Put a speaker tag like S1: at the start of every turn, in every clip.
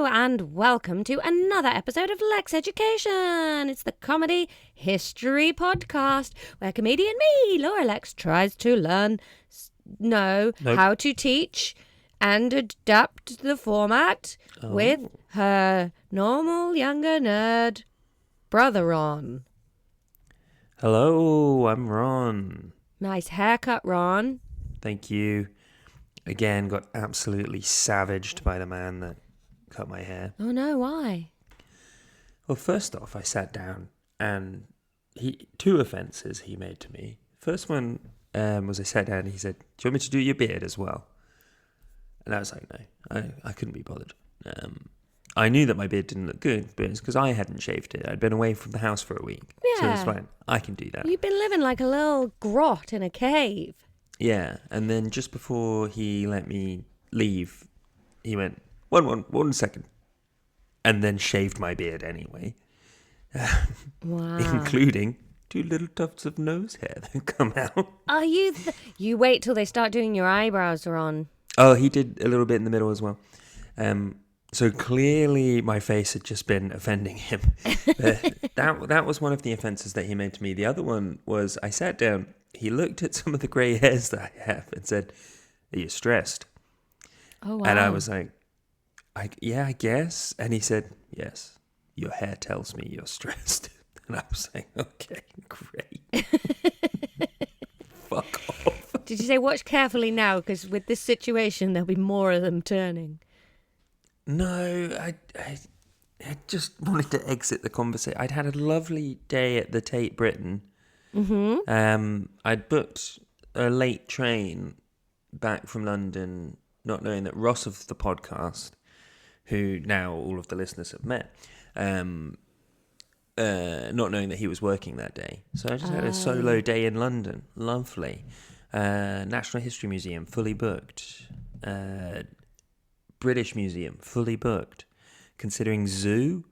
S1: Hello and welcome to another episode of Lexx Education. It's the comedy history podcast where comedian me, Laura Lexx, tries to learn, how to teach and adapt the format with her normal younger nerd brother Ron.
S2: Hello, I'm Ron.
S1: Nice haircut, Ron.
S2: Thank you. Again, got absolutely savaged by the man that cut my hair.
S1: Oh no, why?
S2: Well, first off, I sat down and two offences he made to me. First one was I sat down and he said, "Do you want me to do your beard as well?" And I was like, no, I couldn't be bothered. I knew that my beard didn't look good, but it's because I hadn't shaved it. I'd been away from the house for a week.
S1: Yeah.
S2: So it's fine. I can do that.
S1: You've been living like a little grot in a cave.
S2: Yeah, and then just before he let me leave, he went, one second, and then shaved my beard anyway.
S1: Wow.
S2: Including two little tufts of nose hair that come out.
S1: Are you... You wait till they start doing your eyebrows, Ron.
S2: Oh, he did a little bit in the middle as well. So clearly my face had just been offending him. That was one of the offences that he made to me. The other one was I sat down, he looked at some of the grey hairs that I have and said, "Are you stressed?"
S1: Oh, wow.
S2: And I was like, yeah, I guess. And he said, "Yes, your hair tells me you're stressed." And I was like, okay, great. Fuck off.
S1: Did you say watch carefully now? Because with this situation, there'll be more of them turning.
S2: No, I just wanted to exit the conversation. I'd had a lovely day at the Tate Britain.
S1: Mm-hmm.
S2: I'd booked a late train back from London, not knowing that Ross of the podcast, who now all of the listeners have met, not knowing that he was working that day. So I just had a solo day in London. Lovely. National History Museum, fully booked. British Museum, fully booked. Considering zoo,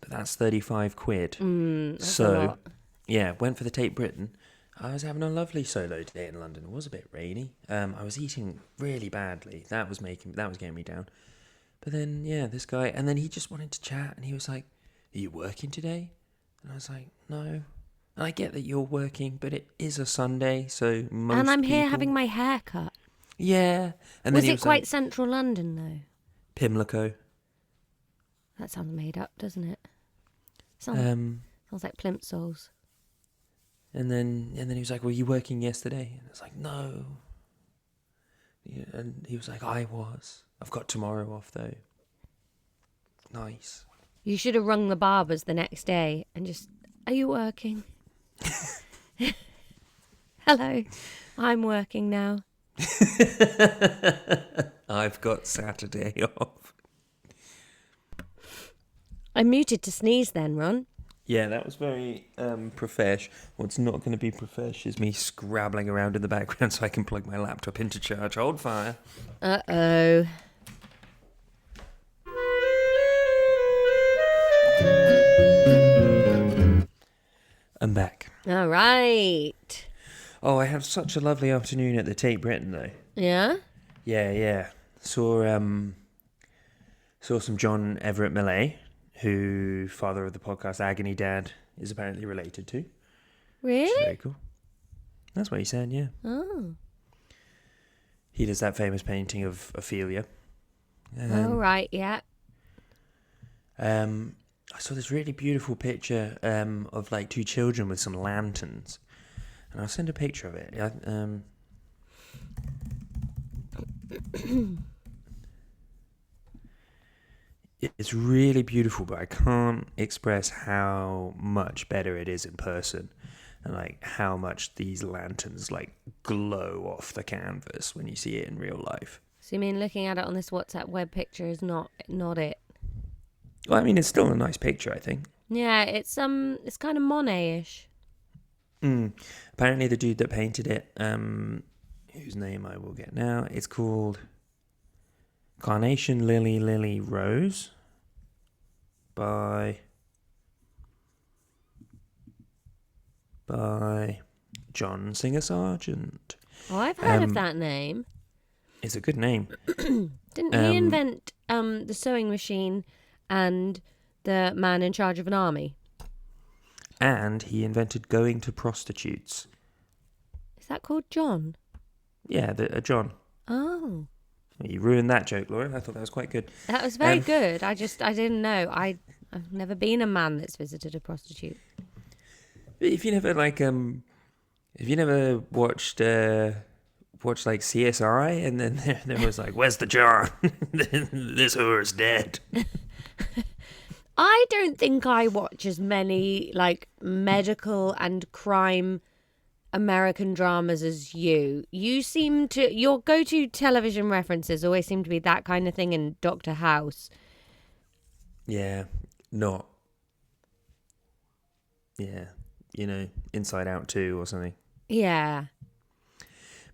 S2: but that's 35 quid.
S1: That's a lot.
S2: Yeah, went for the Tate Britain. I was having a lovely solo day in London. It was a bit rainy. I was eating really badly. That was getting me down. But then, yeah, this guy, and then he just wanted to chat, and he was like, "Are you working today?" And I was like, "No." And I get that you're working, but it is a Sunday, so most
S1: And I'm here
S2: people...
S1: having my hair cut.
S2: Yeah. And
S1: Was
S2: then
S1: it quite central London, though?
S2: Pimlico.
S1: That sounds made up, doesn't it? Sounds like Plimsolls.
S2: And then he was like, "Were you working yesterday?" And I was like, "No." Yeah, and he was like, "I was. I've got tomorrow off though." Nice.
S1: You should have rung the barbers the next day and just, "Are you working?" "Hello, I'm working now."
S2: I've got Saturday off.
S1: I muted to sneeze then, Ron.
S2: Yeah, that was very profesh. What's not going to be profesh is me scrabbling around in the background so I can plug my laptop into charge. Hold fire.
S1: Uh-oh.
S2: I'm back.
S1: All right.
S2: Oh, I had such a lovely afternoon at the Tate Britain, though.
S1: Yeah?
S2: Yeah. Saw some John Everett Millay, who father of the podcast Agony Dad is apparently related to.
S1: Really?
S2: Which is very cool. That's what he said, yeah.
S1: Oh.
S2: He does that famous painting of Ophelia.
S1: Oh, right, yeah.
S2: I saw this really beautiful picture of like two children with some lanterns. And I'll send a picture of it. It's really beautiful, but I can't express how much better it is in person. And like how much these lanterns like glow off the canvas when you see it in real life.
S1: So you mean looking at it on this WhatsApp web picture is not it?
S2: Well, I mean, it's still a nice picture, I think.
S1: Yeah, it's kind of Monet-ish.
S2: Apparently the dude that painted it, whose name I will get now, it's called Carnation Lily Rose by John Singer Sargent.
S1: Oh, I've heard of that name.
S2: It's a good name.
S1: Didn't he invent the sewing machine and the man in charge of an army.
S2: And he invented going to prostitutes.
S1: Is that called John?
S2: Yeah, John.
S1: Oh.
S2: You ruined that joke, Laura. I thought that was quite good.
S1: That was very good. I didn't know. I've never been a man that's visited a prostitute.
S2: If you never watched like CSI, and then there was like, where's the John? This whore's dead.
S1: I don't think I watch as many like medical and crime American dramas as you. Your go-to television references always seem to be that kind of thing in Dr. House.
S2: Yeah, not. Yeah, Inside Out 2 or something.
S1: Yeah.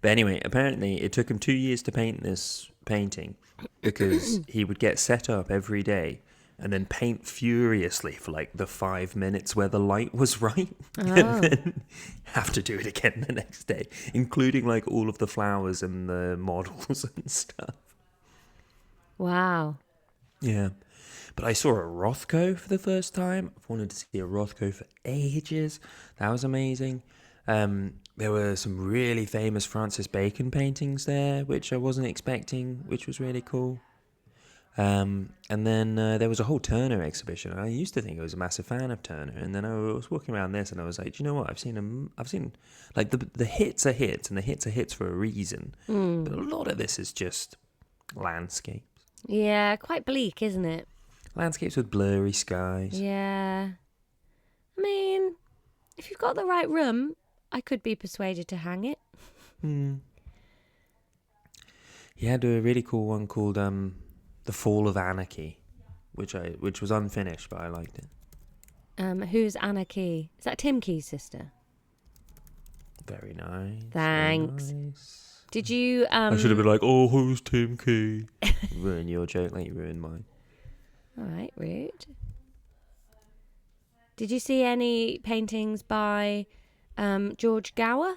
S2: But anyway, apparently it took him 2 years to paint this painting because he would get set up every day and then paint furiously for like the 5 minutes where the light was right, and then have to do it again the next day, including like all of the flowers and the models and stuff.
S1: Wow.
S2: Yeah. But I saw a Rothko for the first time. I've wanted to see a Rothko for ages. That was amazing. There were some really famous Francis Bacon paintings there, which I wasn't expecting, which was really cool. And then there was a whole Turner exhibition. I used to think I was a massive fan of Turner, and then I was walking around this, and I was like, do you know what? I've seen like the hits are hits, and the hits are hits for a reason. But a lot of this is just landscapes.
S1: Yeah, quite bleak, isn't it?
S2: Landscapes with blurry skies.
S1: Yeah. I mean, if you've got the right room, I could be persuaded to hang it.
S2: He had a really cool one called The Fall of Anarchy, which was unfinished, but I liked it.
S1: Who's Anna Key? Is that Tim Key's sister?
S2: Very nice.
S1: Thanks.
S2: Very nice.
S1: Did you...
S2: I should have been like, oh, who's Tim Key? Ruin your joke like you ruined mine.
S1: All right, rude. Did you see any paintings by George Gower?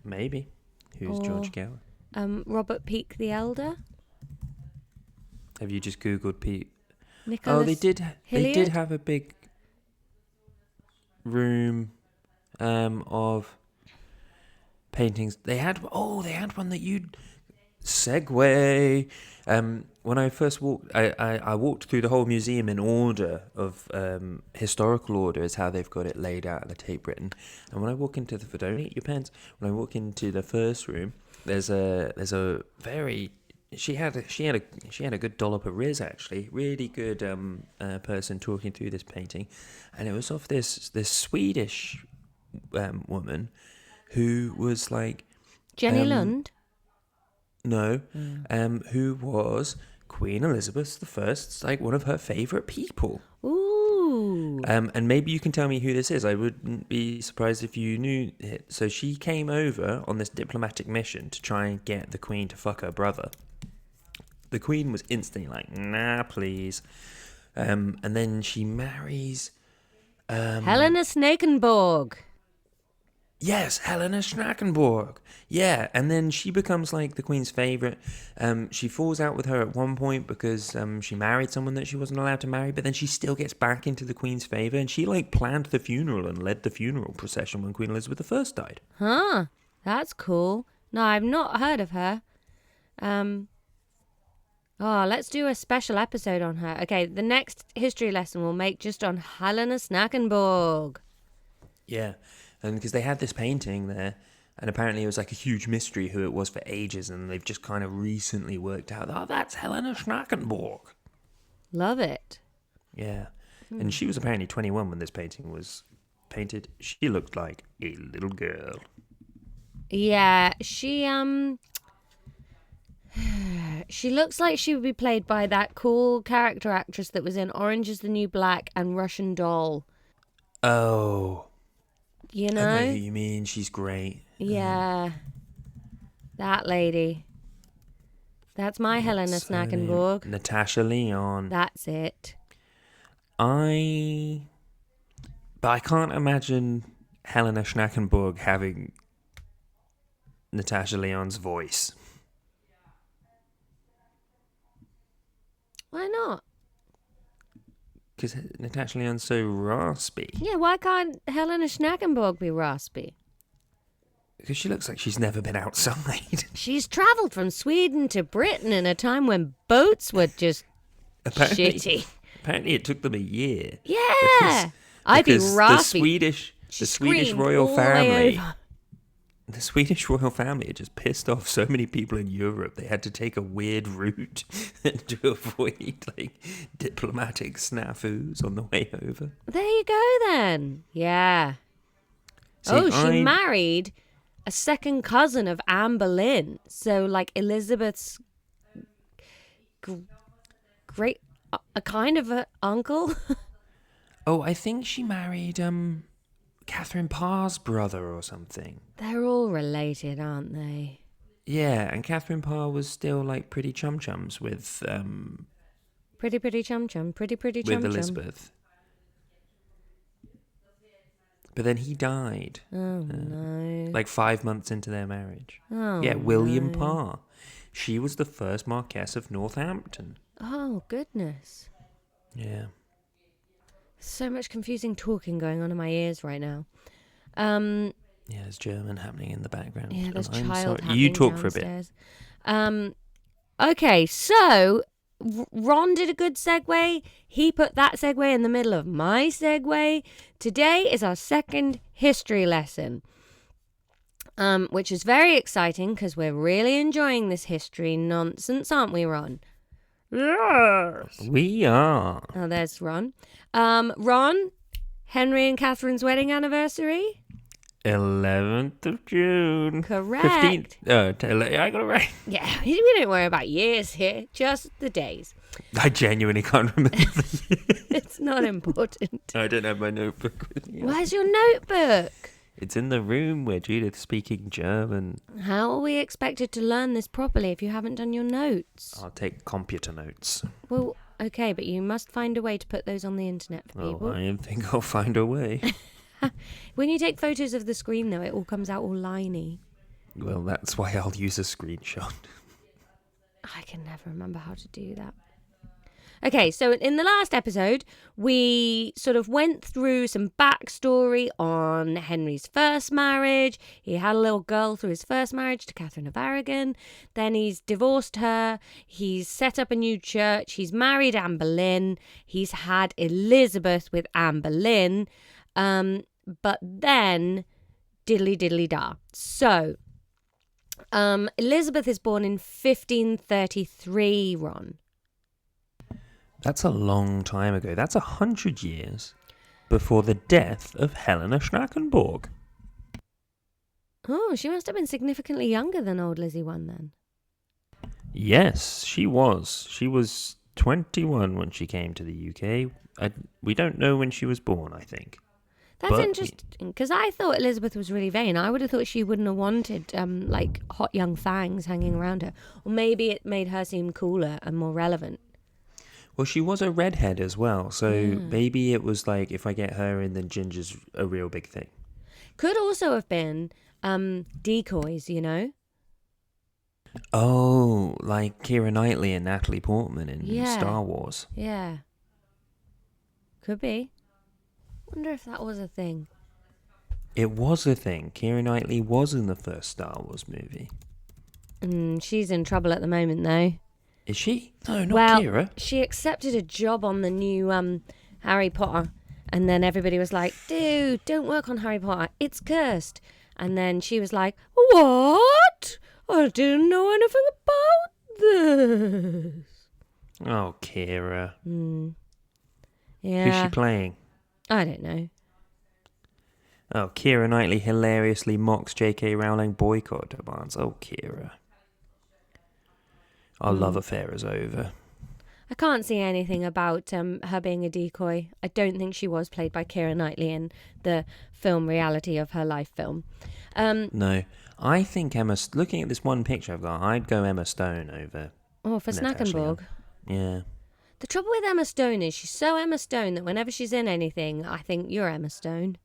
S2: Maybe. Who's George Gower?
S1: Robert Peake the Elder?
S2: Have you just Googled Pete?
S1: Nicholas
S2: They did
S1: Hilliard?
S2: have a big room of paintings. They had one that you'd segue. When I first walked, I walked through the whole museum in order of historical order is how they've got it laid out at the Tate Britain. And when I walk into don't eat your pens. When I walk into the first room, there's a very she had a good dollop of Riz, actually, really good person talking through this painting, and it was of this Swedish woman who was like
S1: Jenny Lund?
S2: No, who was Queen Elizabeth I's, like one of her favourite people.
S1: Ooh.
S2: And maybe you can tell me who this is. I wouldn't be surprised if you knew it. So she came over on this diplomatic mission to try and get the Queen to fuck her brother. The Queen was instantly like, nah, please. And then she marries...
S1: Helena Snakkenbourg.
S2: Yes, Helena Snakkenbourg. Yeah, and then she becomes like the Queen's favourite. She falls out with her at one point because she married someone that she wasn't allowed to marry, but then she still gets back into the Queen's favour, and she like planned the funeral and led the funeral procession when Queen Elizabeth I died.
S1: Huh, that's cool. No, I've not heard of her. Let's do a special episode on her. Okay, the next history lesson we'll make just on Helena Snakkenbourg.
S2: Yeah. And because they had this painting there, and apparently it was like a huge mystery who it was for ages, and they've just kind of recently worked out, oh, that's Helena Snakkenbourg.
S1: Love it.
S2: Yeah. And she was apparently 21 when this painting was painted. She looked like a little girl.
S1: Yeah, she looks like she would be played by that cool character actress that was in Orange is the New Black and Russian Doll.
S2: Oh.
S1: You know?
S2: I know who you mean. She's great.
S1: Yeah. That lady. That's my Helena Snakkenbourg.
S2: Natasha Lyonne.
S1: That's it.
S2: But I can't imagine Helena Snakkenbourg having Natasha Lyonne's voice.
S1: Why not?
S2: Because Natasha Lyonne's so raspy.
S1: Yeah, why can't Helena Snackenbourg be raspy?
S2: Because she looks like she's never been outside.
S1: She's travelled from Sweden to Britain in a time when boats were just shitty.
S2: Apparently it took them a year.
S1: Yeah. I'd be raspy.
S2: The Swedish royal family. The Swedish royal family had just pissed off so many people in Europe. They had to take a weird route to avoid diplomatic snafus on the way over.
S1: There you go then. Yeah.
S2: See,
S1: she married a second cousin of Anne Boleyn. So Elizabeth's great, a kind of a uncle.
S2: Oh, I think she married Catherine Parr's brother or something.
S1: They're all related, aren't they?
S2: Yeah, and Catherine Parr was still pretty chum-chums with...
S1: Pretty chum-chum, pretty chum-chum.
S2: With Elizabeth. But then he died.
S1: Oh, no.
S2: 5 months into their marriage.
S1: Oh,
S2: yeah, William
S1: no.
S2: Parr. She was the first Marquess of Northampton.
S1: Oh, goodness.
S2: Yeah.
S1: So much confusing talking going on in my ears right now.
S2: Yeah, there's German happening in the background.
S1: Yeah, there's
S2: I'm
S1: child
S2: sorry.
S1: happening
S2: You talk
S1: downstairs.
S2: for a bit.
S1: Okay, so Ron did a good segue. He put that segue in the middle of my segue. Today is our second history lesson, which is very exciting because we're really enjoying this history nonsense, aren't we, Ron?
S2: Yes. We are.
S1: Oh, there's Ron. Ron, Henry and Catherine's wedding anniversary?
S2: 11th of June.
S1: Correct.
S2: 15th. I got it right.
S1: Yeah, we don't worry about years here, just the days.
S2: I genuinely can't remember the year.
S1: It's not important.
S2: I don't have my notebook with me.
S1: Where's your notebook?
S2: It's in the room where Judith's speaking German.
S1: How are we expected to learn this properly if you haven't done your notes?
S2: I'll take computer notes.
S1: Well, okay, but you must find a way to put those on the internet for people.
S2: Oh, I think I'll find a way.
S1: When you take photos of the screen, though, it all comes out all liney.
S2: Well, that's why I'll use a screenshot.
S1: I can never remember how to do that. Okay, so in the last episode, we sort of went through some backstory on Henry's first marriage. He had a little girl through his first marriage to Catherine of Aragon. Then he's divorced her. He's set up a new church. He's married Anne Boleyn. He's had Elizabeth with Anne Boleyn. But then, diddly-diddly-da. So, Elizabeth is born in 1533, Ron.
S2: That's a long time ago. That's 100 years before the death of Helena Snackenbourg.
S1: Oh, she must have been significantly younger than old Lizzie one then.
S2: Yes, she was. She was 21 when she came to the UK. We don't know when she was born, I think.
S1: That's interesting, because I thought Elizabeth was really vain. I would have thought she wouldn't have wanted, hot young fangs hanging around her. Or maybe it made her seem cooler and more relevant.
S2: Well, she was a redhead as well, so maybe it was if I get her in, then Ginger's a real big thing.
S1: Could also have been decoys, you know?
S2: Oh, like Keira Knightley and Natalie Portman in Star Wars.
S1: Yeah. Could be. Wonder if that was a thing.
S2: It was a thing. Keira Knightley was in the first Star Wars movie.
S1: She's in trouble at the moment, though.
S2: Is she? No, not Keira.
S1: She accepted a job on the new Harry Potter, and then everybody was like, dude, don't work on Harry Potter. It's cursed. And then she was like, what? I didn't know anything about this.
S2: Oh, Keira.
S1: Yeah.
S2: Who's she playing?
S1: I don't know.
S2: Oh, Keira Knightley hilariously mocks J.K. Rowling boycott demands. Oh, Keira. Our love affair is over.
S1: I can't see anything about her being a decoy. I don't think she was played by Keira Knightley in the film Reality of Her Life film.
S2: No. I think looking at this one picture I've got, I'd go Emma Stone over.
S1: Oh, for Snackenbourg?
S2: Yeah.
S1: The trouble with Emma Stone is she's so Emma Stone that whenever she's in anything, I think you're Emma Stone.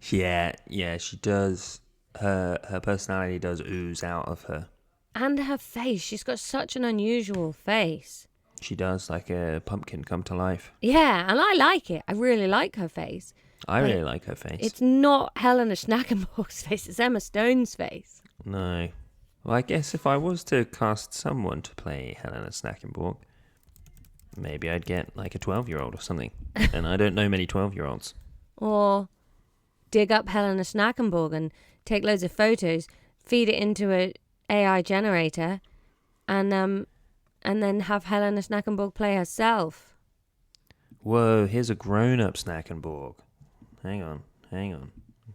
S2: Yeah, she does. Her personality does ooze out of her.
S1: And her face. She's got such an unusual face.
S2: She does, like a pumpkin come to life.
S1: Yeah, and I like it. I really like her face.
S2: I really like her face.
S1: It's not Helena Snackenbourg's face, it's Emma Stone's face.
S2: No. Well, I guess if I was to cast someone to play Helena Snackenbourg, maybe I'd get like a 12-year-old or something. And I don't know many 12-year-olds.
S1: Or dig up Helena Snackenbourg and take loads of photos, feed it into a AI generator, and then have Helena Snackenbourg play herself.
S2: Whoa, here's a grown-up Snackenbourg. Hang on. I'm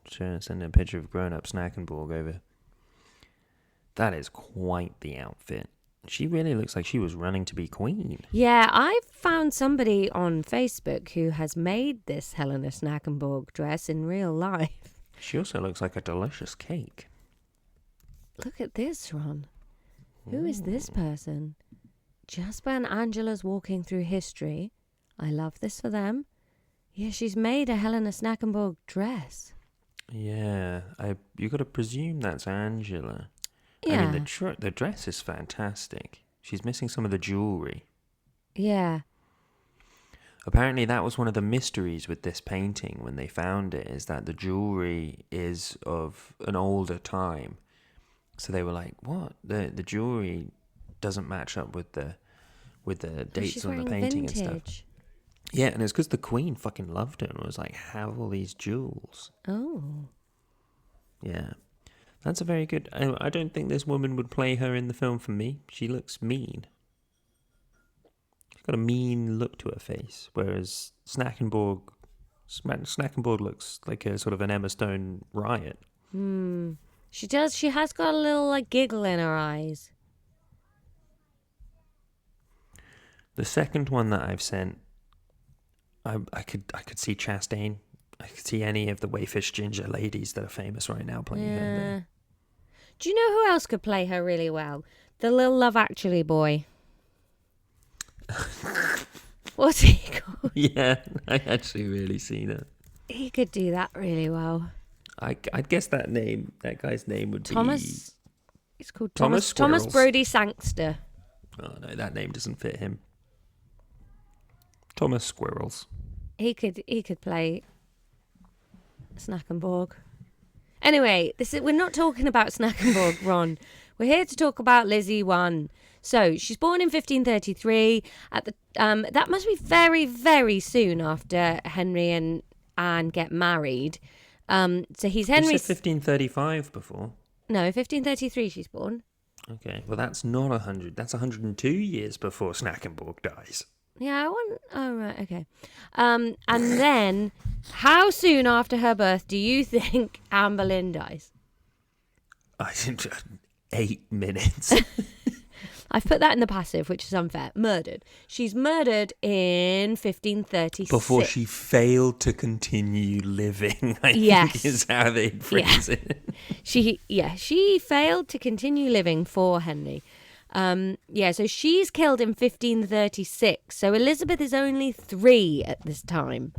S2: trying to send a picture of grown-up Snackenbourg over. That is quite the outfit. She really looks like she was running to be queen.
S1: Yeah, I found somebody on Facebook who has made this Helena Snackenbourg dress in real life.
S2: She also looks like a delicious cake.
S1: Look at this, Ron. Who is this person? Jasper and Angela's walking through history. I love this for them. Yeah, she's made a Helena Snackenbourg dress.
S2: Yeah, you got to presume that's Angela.
S1: Yeah.
S2: I mean, the dress is fantastic. She's missing some of the jewellery.
S1: Yeah.
S2: Apparently that was one of the mysteries with this painting when they found it, is that the jewellery is of an older time. So they were like, what? The jewellery doesn't match up with the dates on the painting
S1: vintage.
S2: And stuff. Yeah, and it's because the Queen fucking loved her and was like, have all these jewels.
S1: Oh.
S2: Yeah. That's a very good... I don't think this woman would play her in the film for me. She looks mean. She's got a mean look to her face, whereas Snackenbourg looks like a sort of an Emma Stone riot.
S1: She does. She has got a little like giggle in her eyes.
S2: The second one that I've sent, I could see Chastain. I could see any of the Wayfish Ginger ladies that are famous right now playing her there.
S1: Do you know who else could play her really well? The little Love Actually boy. What's he called?
S2: Yeah, I actually really see that.
S1: He could do that really well.
S2: I'd guess that guy's name would
S1: Thomas.
S2: be...
S1: It's called
S2: Thomas
S1: Thomas
S2: Squirrels.
S1: Brody Sangster.
S2: Oh no, that name doesn't fit him. Thomas Squirrels.
S1: He could play Snackenbourg. Anyway, we're not talking about Snackenbourg, Ron. We're here to talk about Lizzie 1. So she's born in 1533. That must be very, very soon after Henry and Anne get married. So he's Henry.
S2: You said 1535 before.
S1: No, 1533 she's born.
S2: Okay, well that's not 100. That's 102 years before Snackenbourg dies.
S1: Yeah, oh, right, okay. And then, how soon after her birth do you think Anne Boleyn dies?
S2: I think 8 minutes.
S1: I've put that in the passive, which is unfair. Murdered. She's murdered in 1536.
S2: Before she failed to continue living, I think is how they phrase it.
S1: She failed to continue living for Henry. So she's killed in 1536. So Elizabeth is only 3 at this time.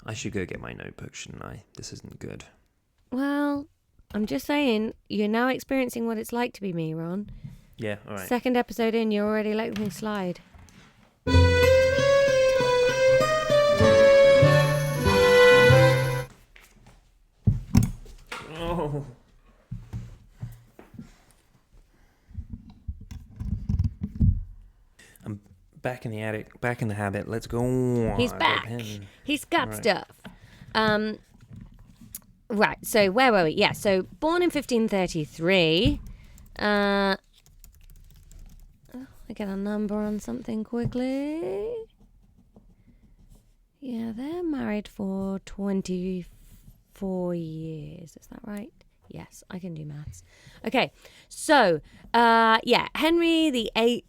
S2: I should go get my notebook, shouldn't I? This isn't good.
S1: Well, I'm just saying, you're now experiencing what it's like to be me, Ron.
S2: Yeah, all right.
S1: Second episode in, you're already letting things slide.
S2: Oh. I'm back in the attic, back in the habit. Let's go.
S1: He's back. He's got stuff. Right, so where were we? Yeah, so born in 1533. I get a number on something quickly. Yeah, they're married for 24 years. Is that right? Yes, I can do maths. Okay, so, Henry VIII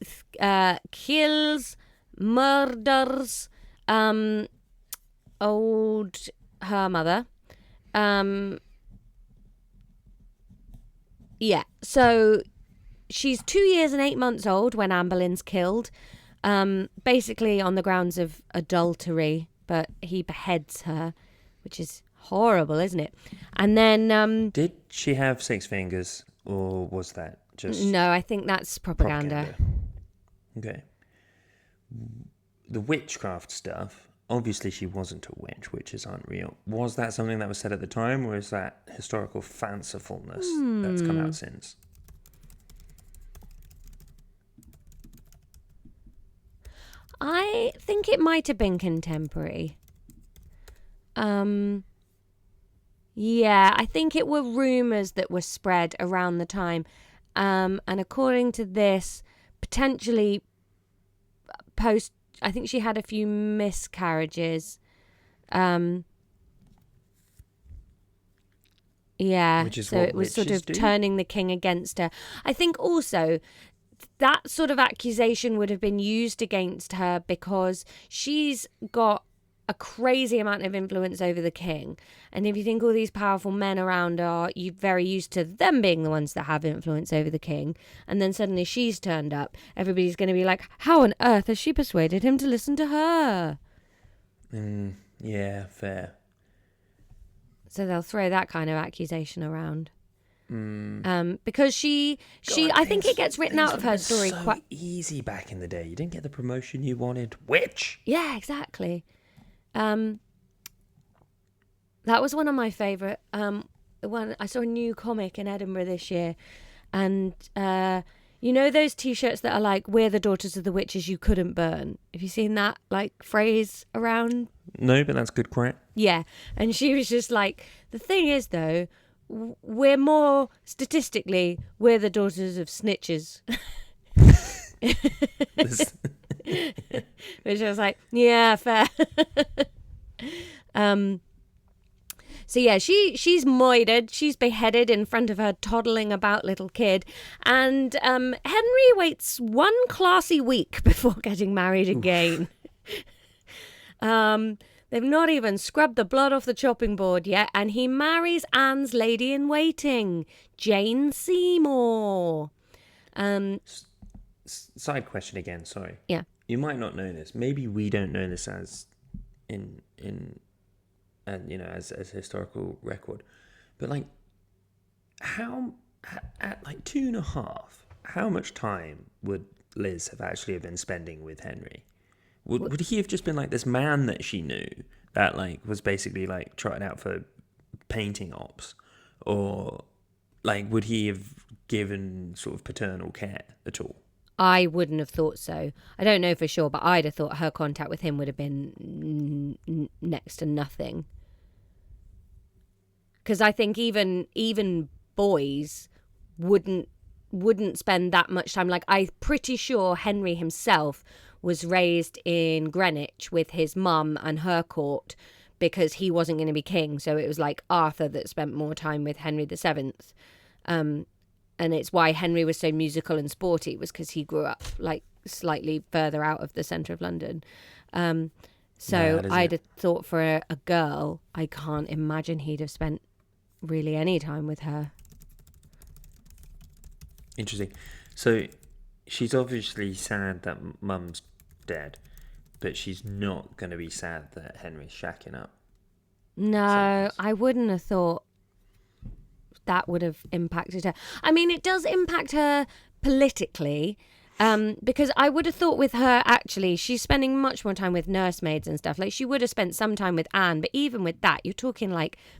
S1: kills, murders, her mother. So she's 2 years and 8 months old when Anne Boleyn's killed, basically on the grounds of adultery, but he beheads her, which is horrible, isn't it? And then...
S2: Did she have 6 fingers, or was that just...
S1: No, I think that's propaganda.
S2: Okay. The witchcraft stuff, obviously she wasn't a witch. Witches aren't real. Was that something that was said at the time, or is that historical fancifulness that's come out since?
S1: I think it might have been contemporary. Yeah, I think it were rumours that were spread around the time. And according to this, potentially post, I think she had a few miscarriages. Yeah,
S2: Which is
S1: so
S2: what
S1: it was sort
S2: witches
S1: of
S2: do?
S1: turning the king against her. I think also that sort of accusation would have been used against her because she's got a crazy amount of influence over the king. And if you think all these powerful men around are very used to them being the ones that have influence over the king, and then suddenly she's turned up, everybody's going to be like, how on earth has she persuaded him to listen to her?
S2: Yeah, fair.
S1: So they'll throw that kind of accusation around. Because she,
S2: God,
S1: I think it gets written out of her story
S2: so
S1: quite
S2: easy back in the day. You didn't get the promotion you wanted. Witch.
S1: Yeah, exactly. That was one of my favourite. One I saw a new comic in Edinburgh this year, and you know those T-shirts that are like "We're the daughters of the witches you couldn't burn." Have you seen that phrase around?
S2: No, but that's good crack.
S1: Yeah, and she was just like, the thing is though, we're more statistically we're the daughters of snitches. Which I was like, yeah, fair. So yeah, she's moited, she's beheaded in front of her toddling about little kid, and Henry waits one classy week before getting married again. They've not even scrubbed the blood off the chopping board yet, and he marries Anne's lady-in-waiting, Jane Seymour.
S2: Side question again, sorry.
S1: Yeah.
S2: You might not know this. Maybe we don't know this as as historical record. But how at 2.5, how much time would Liz have actually been spending with Henry? Would he have just been this man that she knew that was basically trotted out for painting ops, or would he have given sort of paternal care at all?
S1: I wouldn't have thought so. I don't know for sure, but I'd have thought her contact with him would have been next to nothing. Because I think even boys wouldn't spend that much time. I'm pretty sure Henry himself was raised in Greenwich with his mum and her court because he wasn't going to be king. So it was Arthur that spent more time with Henry VII. And it's why Henry was so musical and sporty, was because he grew up slightly further out of the centre of London. So I'd have thought for a girl, I can't imagine he'd have spent really any time with her.
S2: Interesting. So she's obviously sad that Mum's dead, but she's not going to be sad that Henry's shacking up.
S1: No, I wouldn't have thought that would have impacted her. I mean, it does impact her politically, because I would have thought with her, actually, she's spending much more time with nursemaids and stuff. She would have spent some time with Anne, but even with that, you're talking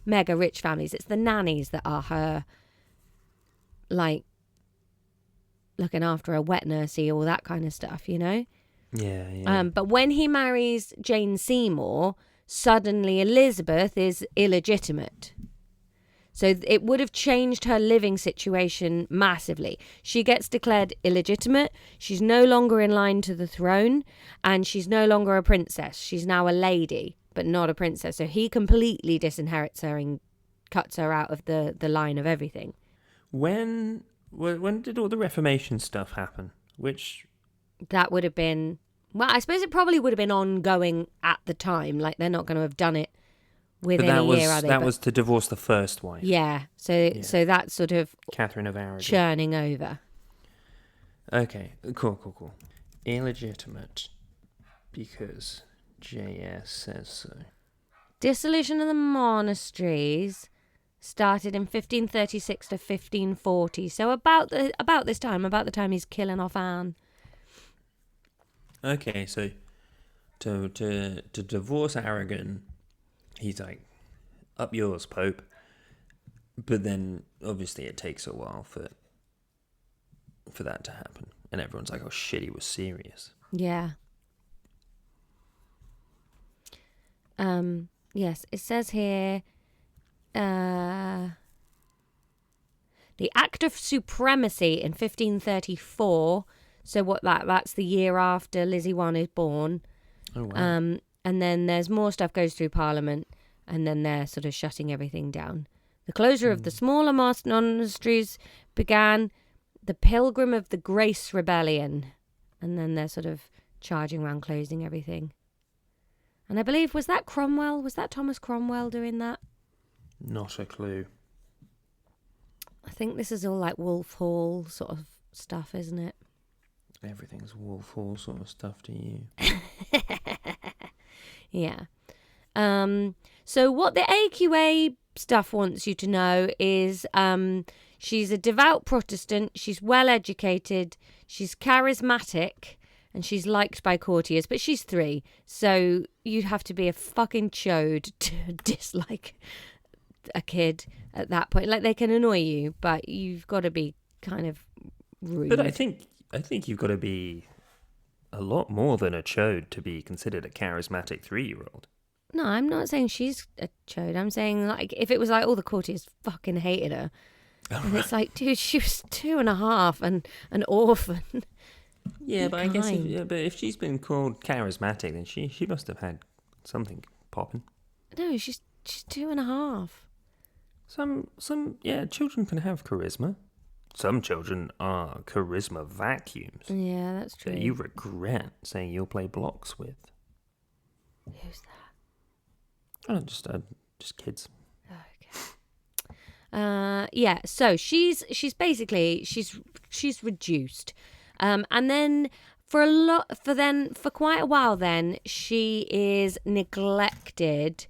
S1: mega rich families. It's the nannies that are her, looking after a wet nursey, all that kind of stuff, you know?
S2: Yeah.
S1: But when he marries Jane Seymour, suddenly Elizabeth is illegitimate. So it would have changed her living situation massively. She gets declared illegitimate. She's no longer in line to the throne, and she's no longer a princess. She's now a lady, but not a princess. So he completely disinherits her and cuts her out of the line of everything.
S2: When did all the Reformation stuff happen?
S1: That would have been... Well, I suppose it probably would have been ongoing at the time. They're not going to have done it within a year, are they?
S2: That was to divorce the first wife.
S1: Yeah. So that's sort of...
S2: Catherine of Aragon.
S1: Churning over.
S2: Okay, cool. Illegitimate because JS says so.
S1: Dissolution of the monasteries started in 1536 to 1540. So about the time he's killing off Anne.
S2: Okay, so to divorce Aragon, he's like, up yours, Pope. But then obviously it takes a while for that to happen, and everyone's like, oh shit, he was serious.
S1: Yeah. Yes, it says here, the Act of Supremacy in 1534. So that's the year after Lizzie I is born.
S2: Oh wow.
S1: And then there's more stuff goes through Parliament, and then they're sort of shutting everything down. The closure of the smaller monasteries began the Pilgrim of the Grace Rebellion, and then they're sort of charging around closing everything. And I believe, was that Cromwell? Was that Thomas Cromwell doing that?
S2: Not a clue.
S1: I think this is all like Wolf Hall sort of stuff, isn't it?
S2: Everything's Wolf Hall sort of stuff to you.
S1: Yeah. So what the AQA stuff wants you to know is she's a devout Protestant, she's well educated, she's charismatic, and she's liked by courtiers, but she's 3, so you have to be a fucking chode to dislike a kid at that point. Like, they can annoy you, but you've got to be kind of rude.
S2: But I think you've got to be a lot more than a chode to be considered a charismatic 3-year-old.
S1: No, I'm not saying she's a chode. I'm saying, like, if it was like all the courtiers fucking hated her.
S2: Oh,
S1: and it's like, dude, she was 2.5 and an orphan.
S2: Yeah, but I guess if she's been called charismatic, then she must have had something popping.
S1: No, she's 2.5.
S2: Some children can have charisma. Some children are charisma vacuums
S1: Yeah, that's true.
S2: that you regret saying you'll play blocks with.
S1: Who's that?
S2: Oh, just kids.
S1: Okay. Yeah. So she's basically she's reduced, and then for quite a while then she is neglected.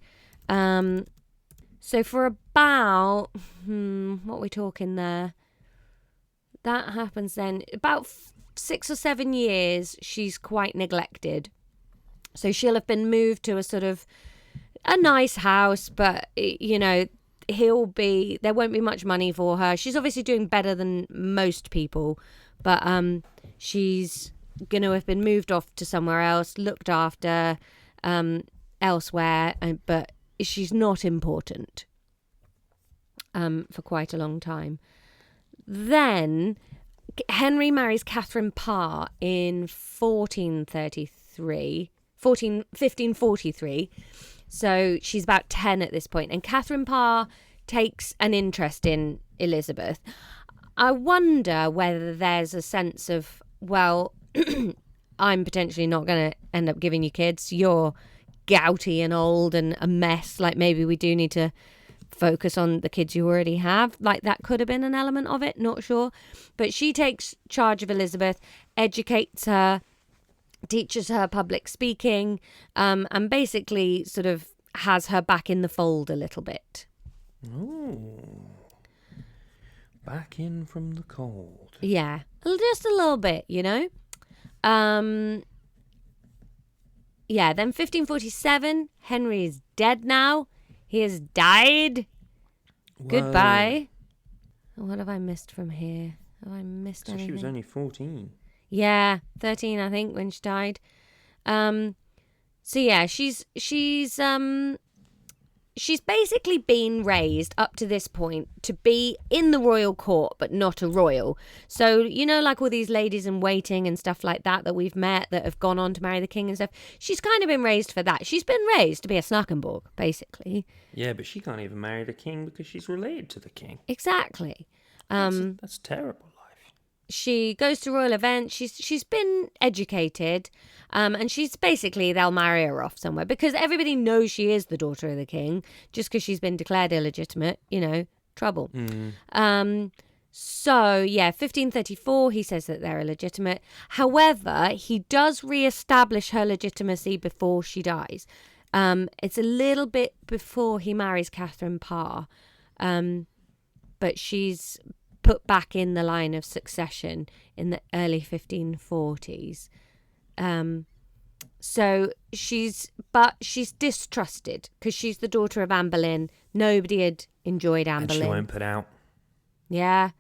S1: So for about what are we talking there? That happens then about 6 or 7 years. She's quite neglected. So she'll have been moved to a sort of a nice house, but you know, there won't be much money for her. She's obviously doing better than most people, but she's going to have been moved off to somewhere else, looked after elsewhere, but she's not important for quite a long time. Then Henry marries Catherine Parr in 1543. So she's about 10 at this point. And Catherine Parr takes an interest in Elizabeth. I wonder whether there's a sense of, well, I'm potentially not going to end up giving you kids. You're gouty and old and a mess. Like, maybe we do need to focus on the kids you already have. Like, that could have been an element of it. Not sure. But she takes charge of Elizabeth, educates her, teaches her public speaking, and basically sort of has her back in the fold a little bit.
S2: Oh, back in from the cold.
S1: Yeah, just a little bit, you know. Yeah, then 1547, Henry is dead now. He has died. Whoa. Goodbye. What have I missed from here? Have I missed anything?
S2: She was only 14.
S1: Yeah, 13, I think, when she died. So yeah, she's basically been raised up to this point to be in the royal court, but not a royal. So, you know, like all these ladies in waiting and stuff like that we've met that have gone on to marry the king and stuff. She's kind of been raised for that. She's been raised to be a Snakkenbourg, basically.
S2: Yeah, but she can't even marry the king because she's related to the king.
S1: Exactly.
S2: That's terrible.
S1: She goes to royal events. She's been educated, and she's basically, they'll marry her off somewhere because everybody knows she is the daughter of the king. Just because she's been declared illegitimate, you know, trouble. So yeah, 1534, he says that they're illegitimate. However, he does re-establish her legitimacy before she dies. It's a little bit before he marries Catherine Parr, but she's put back in the line of succession in the early 1540s. So she's distrusted because she's the daughter of Anne Boleyn. Nobody had enjoyed Anne Boleyn.
S2: And she won't put out.
S1: Yeah.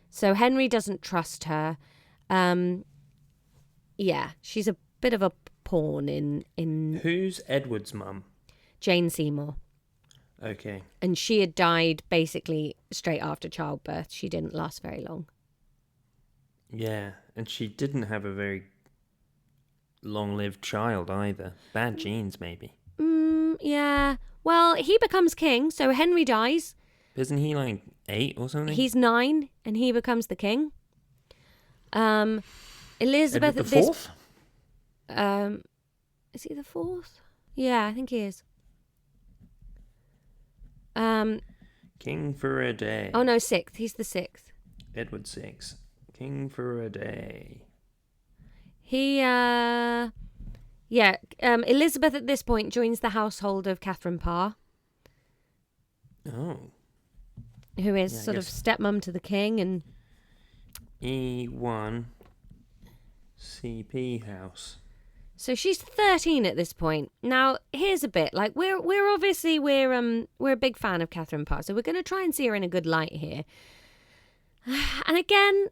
S1: So Henry doesn't trust her. Yeah, she's a bit of a pawn in
S2: Who's Edward's mum?
S1: Jane Seymour.
S2: Okay.
S1: And she had died basically straight after childbirth. She didn't last very long.
S2: Yeah, and she didn't have a very long-lived child either. Bad genes, maybe.
S1: Yeah. Well, he becomes king, so Henry dies.
S2: Isn't he like 8 or something?
S1: He's 9, and he becomes the king. Elizabeth
S2: Edward the Fourth?
S1: Is he the 4th? Yeah, I think he is.
S2: King for a day.
S1: Oh no, 6th. He's the 6th.
S2: Edward VI. King for a day.
S1: He, Elizabeth at this point joins the household of Catherine Parr.
S2: Oh.
S1: Who is sort of stepmom to the king and...
S2: E1 CP house.
S1: So she's 13 at this point. Now, here's a bit. Like, we're a big fan of Catherine Parr, so we're going to try and see her in a good light here. And again...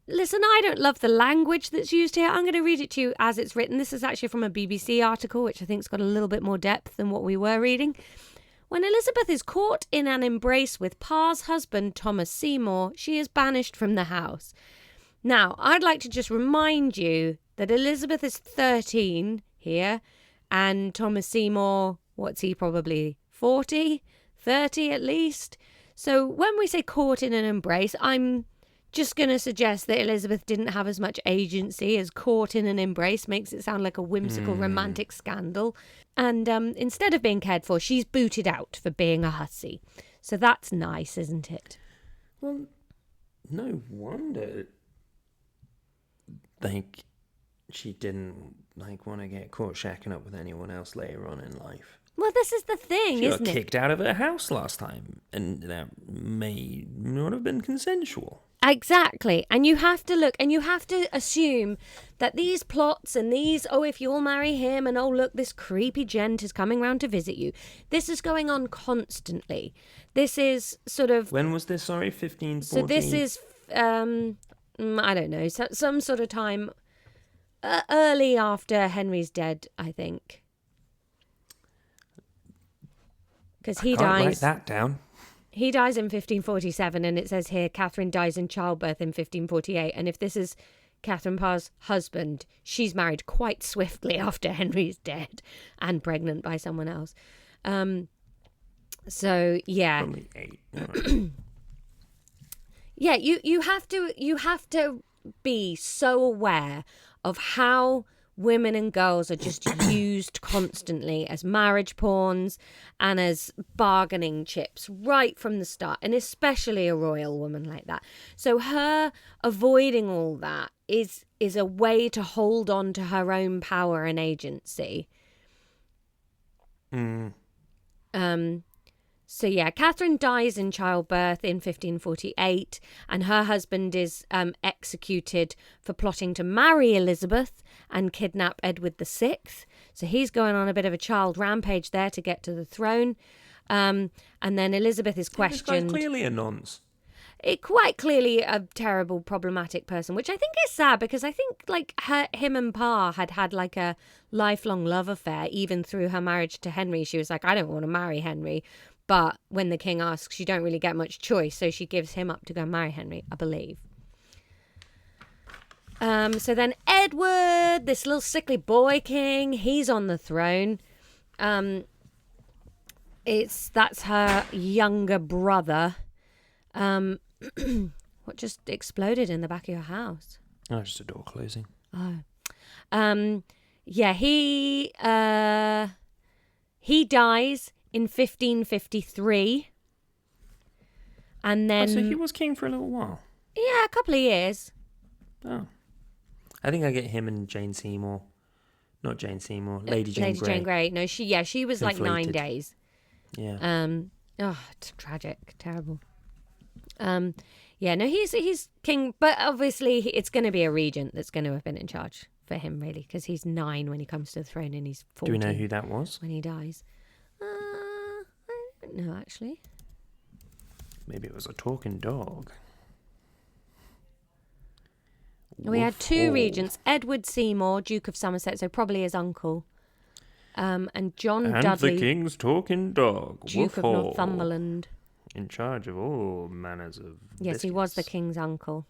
S1: Listen, I don't love the language that's used here. I'm going to read it to you as it's written. This is actually from a BBC article, which I think's got a little bit more depth than what we were reading. When Elizabeth is caught in an embrace with Parr's husband, Thomas Seymour, she is banished from the house. Now, I'd like to just remind you that Elizabeth is 13 here, and Thomas Seymour, what's he, probably 40, 30 at least? So when we say caught in an embrace, I'm just going to suggest that Elizabeth didn't have as much agency as caught in an embrace makes it sound like a whimsical romantic scandal. And instead of being cared for, she's booted out for being a hussy. So that's nice, isn't it?
S2: Well, no wonder, like, she didn't, like, want to get caught shacking up with anyone else later on in life.
S1: Well, this is the thing,
S2: she
S1: isn't it?
S2: She got kicked out of her house last time, and that may not have been consensual.
S1: Exactly. And you have to look, and you have to assume that these plots and these, oh, if you'll marry him, and oh, look, this creepy gent is coming round to visit you. This is going on constantly. This is sort of...
S2: When was this, sorry, 1514?
S1: So this is, I don't know, some sort of time early after Henry's dead, I think. Because he dies...
S2: write that down.
S1: He dies in 1547, and it says here Catherine dies in childbirth in 1548. And if this is Catherine Parr's husband, she's married quite swiftly after Henry's dead and pregnant by someone else. So yeah,
S2: only 8. Right.
S1: Yeah, you have to be so aware of how women and girls are just used constantly as marriage pawns and as bargaining chips right from the start, and especially a royal woman like that. So her avoiding all that is a way to hold on to her own power and agency. So yeah, Catherine dies in childbirth in 1548, and her husband is executed for plotting to marry Elizabeth and kidnap Edward VI. So he's going on a bit of a child rampage there to get to the throne. And then Elizabeth is questioned.
S2: This guy's clearly a nonce.
S1: Quite clearly a terrible, problematic person, which I think is sad because I think like him and Parr had like a lifelong love affair even through her marriage to Henry. She was like, I don't want to marry Henry. But when the king asks, you don't really get much choice. So she gives him up to go marry Henry, I believe. So then Edward, this little sickly boy king, he's on the throne. That's her younger brother. What just exploded in the back of your house?
S2: Oh, just a door closing.
S1: Oh. Yeah, he dies in 1553. And then...
S2: so he was king for a little while?
S1: Yeah, a couple of years.
S2: Oh. I think I get him and Jane Seymour. Not Jane Seymour, Lady Jane Grey.
S1: Lady Jane Grey. No, she was like 9 days.
S2: Yeah.
S1: It's tragic, terrible. Yeah, no, he's king, but obviously it's going to be a regent that's going to have been in charge for him, really, because he's 9 when he comes to the throne and he's 14.
S2: Do we know who that was?
S1: When he dies. I don't know, actually.
S2: Maybe it was a talking dog.
S1: We had 2 regents, Edward Seymour, Duke of Somerset, so probably his uncle, and John
S2: and
S1: Dudley,
S2: the king's talking dog,
S1: Duke of Northumberland.
S2: In charge of all manners of
S1: Yes, he was the king's uncle.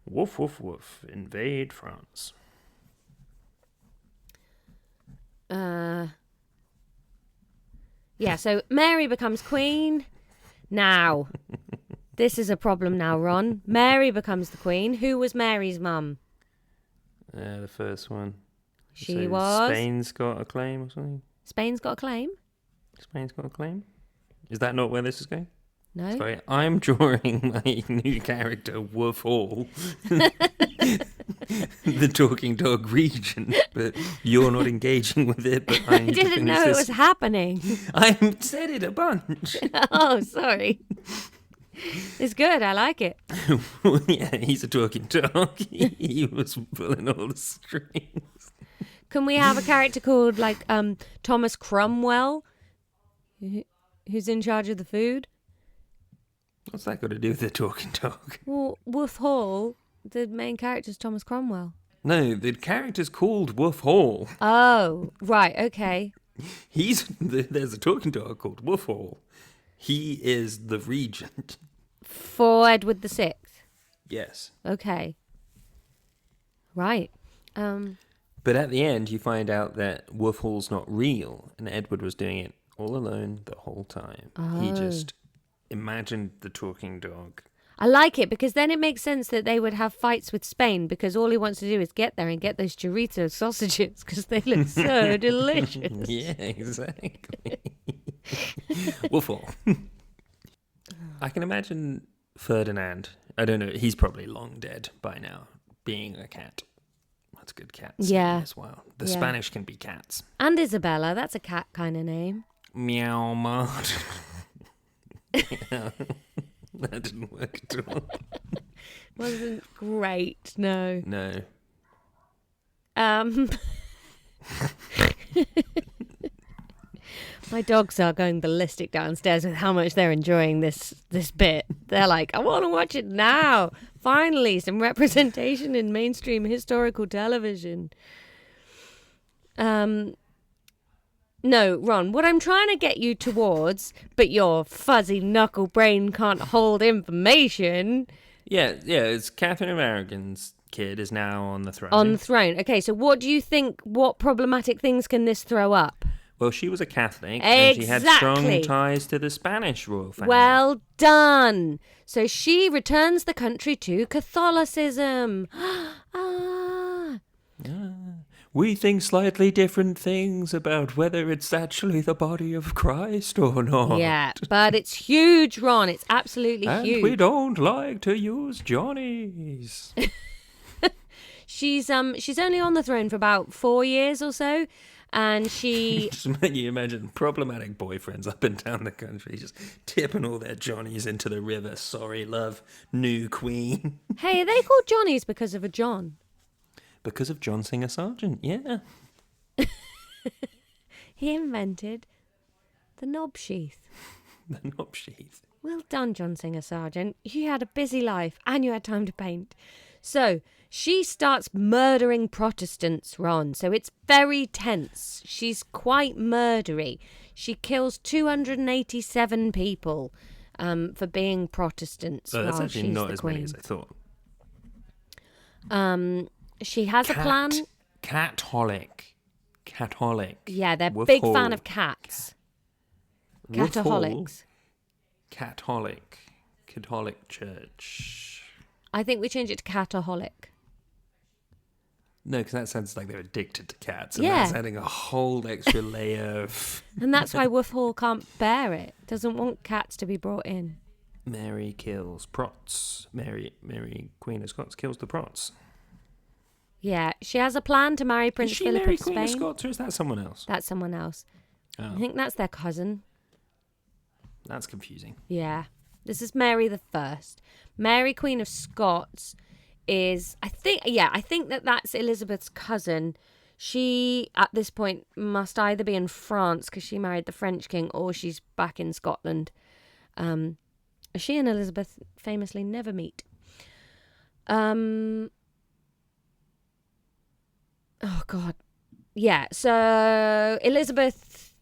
S2: Woof, woof, woof. Invade France.
S1: Yeah, so Mary becomes queen. Now, this is a problem now, Ron. Mary becomes the queen. Who was Mary's mum?
S2: The first one.
S1: She was...
S2: Spain's got a claim or something?
S1: Spain's got a claim?
S2: Spain's got a claim? Is that not where this is going?
S1: No.
S2: Sorry, I'm drawing my new character, Woof Hall, the talking dog regent, but you're not engaging with it. But I
S1: didn't know it was happening.
S2: I said it a bunch.
S1: Oh, sorry. It's good. I like it.
S2: Well, yeah, he's a talking dog. He was pulling all the strings.
S1: Can we have a character called, like, Thomas Cromwell, who's in charge of the food?
S2: What's that got to do with the talking dog?
S1: Well, Wolf Hall, the main character is Thomas Cromwell.
S2: No, the character's called Woof Hall.
S1: Oh, right, okay.
S2: There's a talking dog called Woof Hall. He is the regent.
S1: For Edward VI?
S2: Yes.
S1: Okay. Right.
S2: But at the end, you find out that Woof Hall's not real, and Edward was doing it all alone the whole time.
S1: Oh.
S2: He just imagined the talking dog.
S1: I like it because then it makes sense that they would have fights with Spain because all he wants to do is get there and get those chorizo sausages because they look so delicious.
S2: Yeah, exactly. Woof Hall. I can imagine Ferdinand. I don't know. He's probably long dead by now, being a cat. That's good cats.
S1: Yeah.
S2: As well. The Spanish can be cats.
S1: And Isabella, that's a cat kind of name.
S2: Meow Mart. That didn't work at all.
S1: Wasn't great, no.
S2: No.
S1: My dogs are going ballistic downstairs with how much they're enjoying this bit. They're like, I want to watch it now. Finally, some representation in mainstream historical television. No, Ron, what I'm trying to get you towards, but your fuzzy knuckle brain can't hold information.
S2: Yeah, it's Catherine of Aragon's kid is now on the throne.
S1: On the throne. Okay, so what do you think, what problematic things can this throw up?
S2: Well, she was a Catholic,
S1: Exactly.
S2: and she had strong ties to the Spanish royal family.
S1: Well done. So she returns the country to Catholicism.
S2: We think slightly different things about whether it's actually the body of Christ or not.
S1: Yeah, but it's huge, Ron. It's absolutely huge.
S2: And we don't like to use Johnnies.
S1: She's only on the throne for about 4 years or so, and she...
S2: Just make you imagine problematic boyfriends up and down the country just tipping all their Johnnies into the river. Sorry, love, new queen.
S1: Hey, are they called Johnnies because of a John?
S2: Because of John Singer Sargent, yeah.
S1: He invented the knob sheath.
S2: The knob sheath.
S1: Well done, John Singer Sargent. You had a busy life and you had time to paint. So she starts murdering Protestants, Ron. So it's very tense. She's quite murdery. She kills 287 people for being Protestants.
S2: Oh, that's actually not as
S1: queen.
S2: many as I thought.
S1: She has a plan.
S2: Catholic.
S1: Yeah, they're
S2: Woof
S1: big
S2: Hall.
S1: fan of cats. Cataholics.
S2: Catholic Church.
S1: I think we change it to cataholic.
S2: No, because that sounds like they're addicted to cats. And
S1: Yeah.
S2: that's adding a whole extra layer of...
S1: And that's why Wolf Hall can't bear it. Doesn't want cats to be brought in.
S2: Mary kills Prots. Mary, Queen of Scots, kills the Prots.
S1: Yeah, she has a plan to marry Prince
S2: Is she
S1: Philip
S2: Mary
S1: of
S2: Queen
S1: Spain.
S2: of Scots, or is that someone else?
S1: That's someone else.
S2: Oh,
S1: I think that's their cousin.
S2: that's confusing.
S1: Yeah. This is Mary the First. Mary Queen of Scots is, I think that's Elizabeth's cousin. She, at this point, must either be in France because she married the French king, or she's back in Scotland. She and Elizabeth famously never meet. Oh, God. Yeah, so Elizabeth...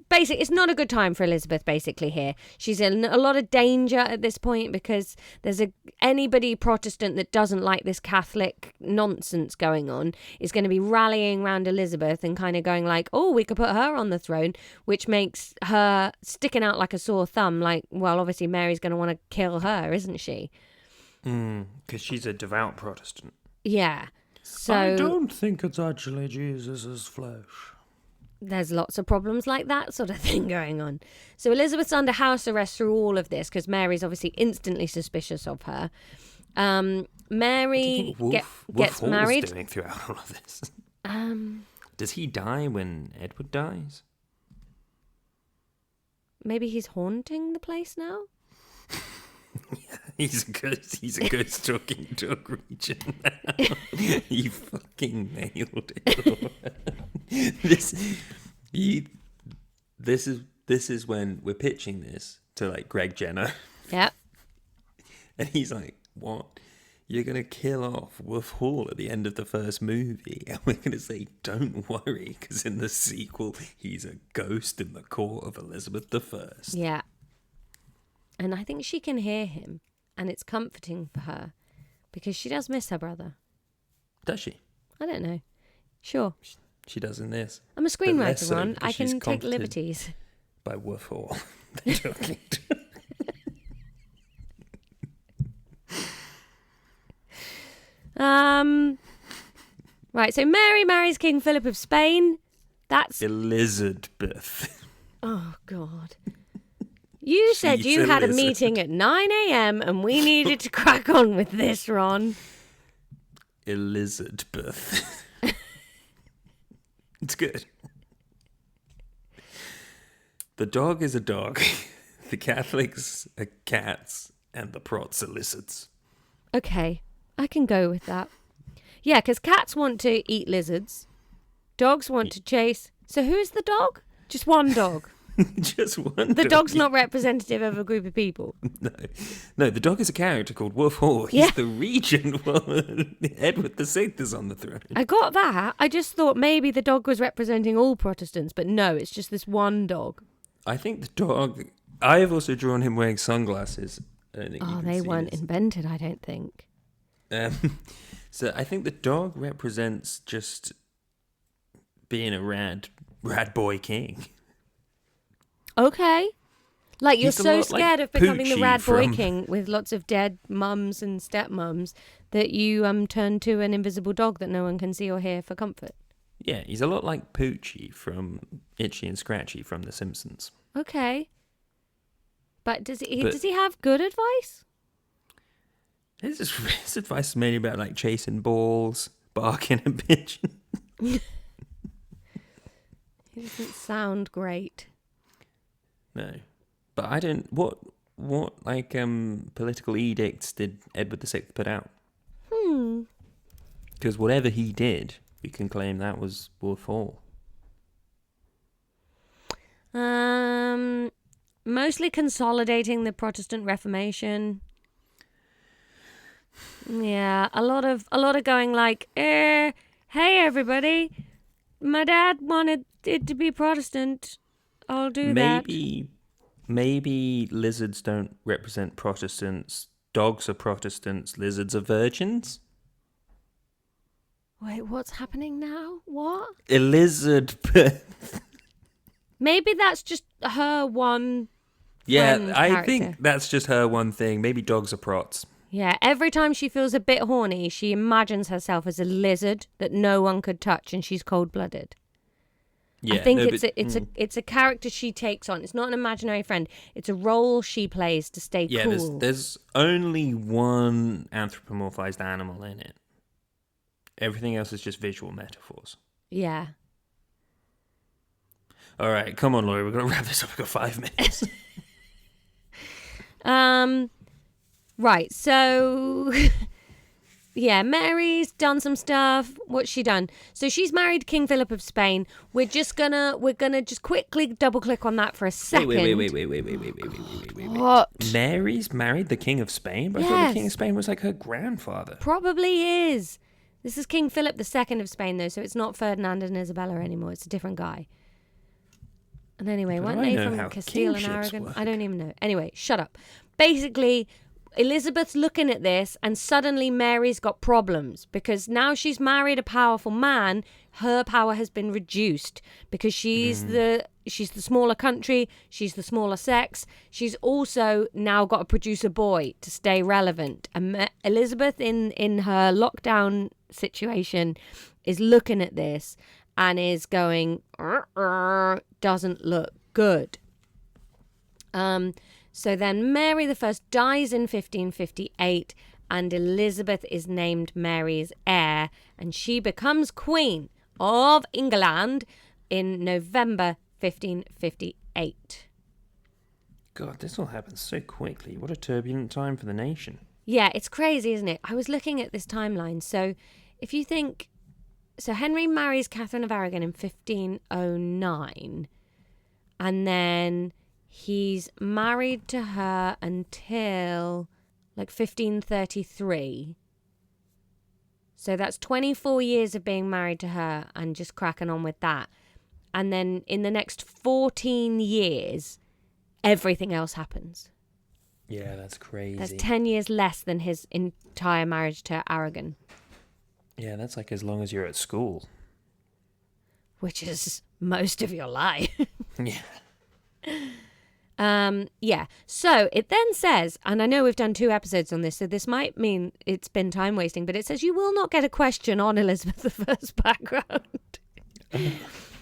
S1: Basically, it's not a good time for Elizabeth, basically, here. She's in a lot of danger at this point because there's anybody Protestant that doesn't like this Catholic nonsense going on is going to be rallying around Elizabeth and kind of going like, oh, we could put her on the throne, which makes her sticking out like a sore thumb. Like, well, obviously Mary's going to want to kill her, isn't she?
S2: Because she's a devout Protestant.
S1: Yeah. So
S2: I don't think it's actually Jesus' flesh.
S1: There's lots of problems like that sort of thing going on. So Elizabeth's under house arrest through all of this because Mary's obviously instantly suspicious of her. Mary gets married.
S2: Doing throughout all of this? Does he die when Edward dies?
S1: Maybe he's haunting the place now?
S2: Yeah, he's a ghost talking dog region now. You fucking nailed it. This is when we're pitching this to like Greg Jenner.
S1: Yeah.
S2: And he's like, what? You're going to kill off Wolf Hall at the end of the first movie. And we're going to say, don't worry, because in the sequel, he's a ghost in the court of Elizabeth I.
S1: Yeah. And I think she can hear him, and it's comforting for her, because she does miss her brother.
S2: Does she?
S1: I don't know. Sure.
S2: She does in this.
S1: I'm a screenwriter, Ron. I can take liberties.
S2: By Wolf Hall. They're talking to...
S1: Right, so Mary marries King Philip of Spain. That's
S2: Elizabeth.
S1: Oh, God. You said you had a meeting at 9 a.m. and we needed to crack on with this, Ron.
S2: Elizabeth. It's good. The dog is a dog. The Catholics are cats. And the Prots are lizards.
S1: Okay, I can go with that. Yeah, because cats want to eat lizards. Dogs want to chase. So who is the dog? Just one dog.
S2: Just one.
S1: The dog's not representative of a group of people.
S2: No, the dog is a character called Wolf Hall. He's the regent while Edward VI is on the throne.
S1: I got that. I just thought maybe the dog was representing all Protestants, but no, it's just this one dog.
S2: I think the dog... I have also drawn him wearing sunglasses.
S1: They weren't invented, I don't think.
S2: So I think the dog represents just being a rad boy king.
S1: Okay. Like you're so scared of becoming the rad boy
S2: from...
S1: king with lots of dead mums and stepmums that you turn to an invisible dog that no one can see or hear for comfort.
S2: Yeah, he's a lot like Poochie from Itchy and Scratchy from The Simpsons.
S1: Okay. But does he have good advice?
S2: His advice is mainly about like chasing balls, barking and bitching.
S1: It doesn't sound great.
S2: No, but I don't. What like political edicts did Edward VI put out? Because whatever he did, we can claim that was Wolf Hall.
S1: Mostly consolidating the Protestant Reformation. Yeah, a lot of going like, hey everybody, my dad wanted it to be Protestant. I'll do that.
S2: Maybe lizards don't represent Protestants. Dogs are Protestants. Lizards are virgins.
S1: Wait, what's happening now? What?
S2: Elizabeth.
S1: Maybe that's just her one.
S2: Yeah, I think that's just her one thing. Maybe dogs are prots.
S1: Yeah, every time she feels a bit horny, she imagines herself as a lizard that no one could touch, and she's cold-blooded. Yeah, I think it's a character she takes on. It's not an imaginary friend. It's a role she plays to stay cool.
S2: Yeah, there's only one anthropomorphized animal in it. Everything else is just visual metaphors.
S1: Yeah.
S2: All right, come on, Laurie. We're going to wrap this up. We've got 5 minutes.
S1: Right, so Mary's done some stuff. What's she done? So she's married King Philip of Spain. We're gonna just quickly double click on that for a second.
S2: Wait.
S1: What?
S2: Mary's married the King of Spain? But I thought the King of Spain was like her grandfather.
S1: Probably is. This is King Philip II of Spain, though, so it's not Ferdinand and Isabella anymore. It's a different guy. And anyway, weren't they from Castile and Aragon? I don't even know. Anyway, shut up. Basically, Elizabeth's looking at this, and suddenly Mary's got problems because now she's married a powerful man. Her power has been reduced because she's the smaller country. She's the smaller sex. She's also now got to produce a boy to stay relevant. And Elizabeth, in her lockdown situation, is looking at this and is going, doesn't look good. So then Mary I dies in 1558 and Elizabeth is named Mary's heir and she becomes Queen of Engerlaaand in November 1558.
S2: God, this all happened so quickly. What a turbulent time for the nation.
S1: Yeah, it's crazy, isn't it? I was looking at this timeline. So if you think... So Henry marries Catherine of Aragon in 1509 and then... He's married to her until like 1533. So that's 24 years of being married to her and just cracking on with that. And then in the next 14 years, everything else happens.
S2: Yeah, that's crazy.
S1: That's 10 years less than his entire marriage to Aragon. Yeah,
S2: that's like as long as you're at school.
S1: Which is most of your life.
S2: Yeah.
S1: So it then says, and I know we've done 2 episodes on this, so this might mean it's been time wasting, but it says you will not get a question on Elizabeth I's background.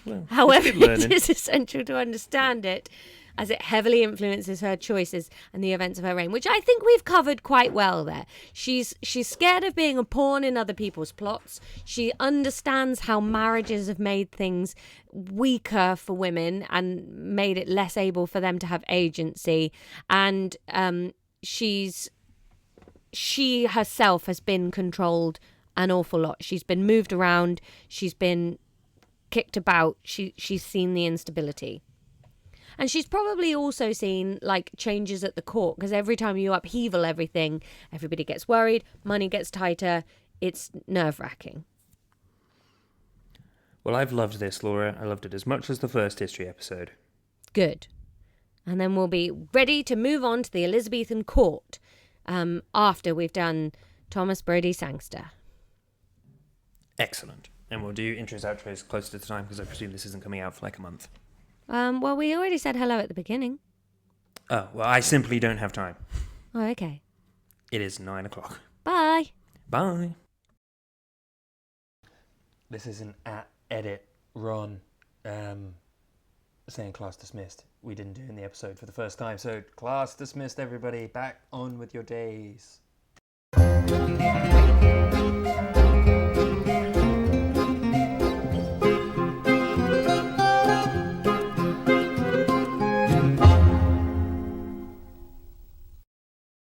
S2: Well,
S1: however, it is essential to understand it as it heavily influences her choices and the events of her reign, which I think we've covered quite well there. She's scared of being a pawn in other people's plots. She understands how marriages have made things weaker for women and made it less able for them to have agency. And she herself has been controlled an awful lot. She's been moved around. She's been kicked about. She's seen the instability. And she's probably also seen, like, changes at the court, because every time you upheaval everything, everybody gets worried, money gets tighter, it's nerve-wracking.
S2: Well, I've loved this, Laura. I loved it as much as the first history episode.
S1: Good. And then we'll be ready to move on to the Elizabethan court after we've done Thomas Brodie Sangster.
S2: Excellent. And we'll do intros, outros closer to the time, because I presume this isn't coming out for like a month.
S1: Well, we already said hello at the beginning.
S2: Oh, well, I simply don't have time.
S1: Oh, okay.
S2: It is 9:00.
S1: Bye.
S2: Bye. This is an edit Ron saying class dismissed. We didn't do it in the episode for the first time, so class dismissed, everybody. Back on with your days.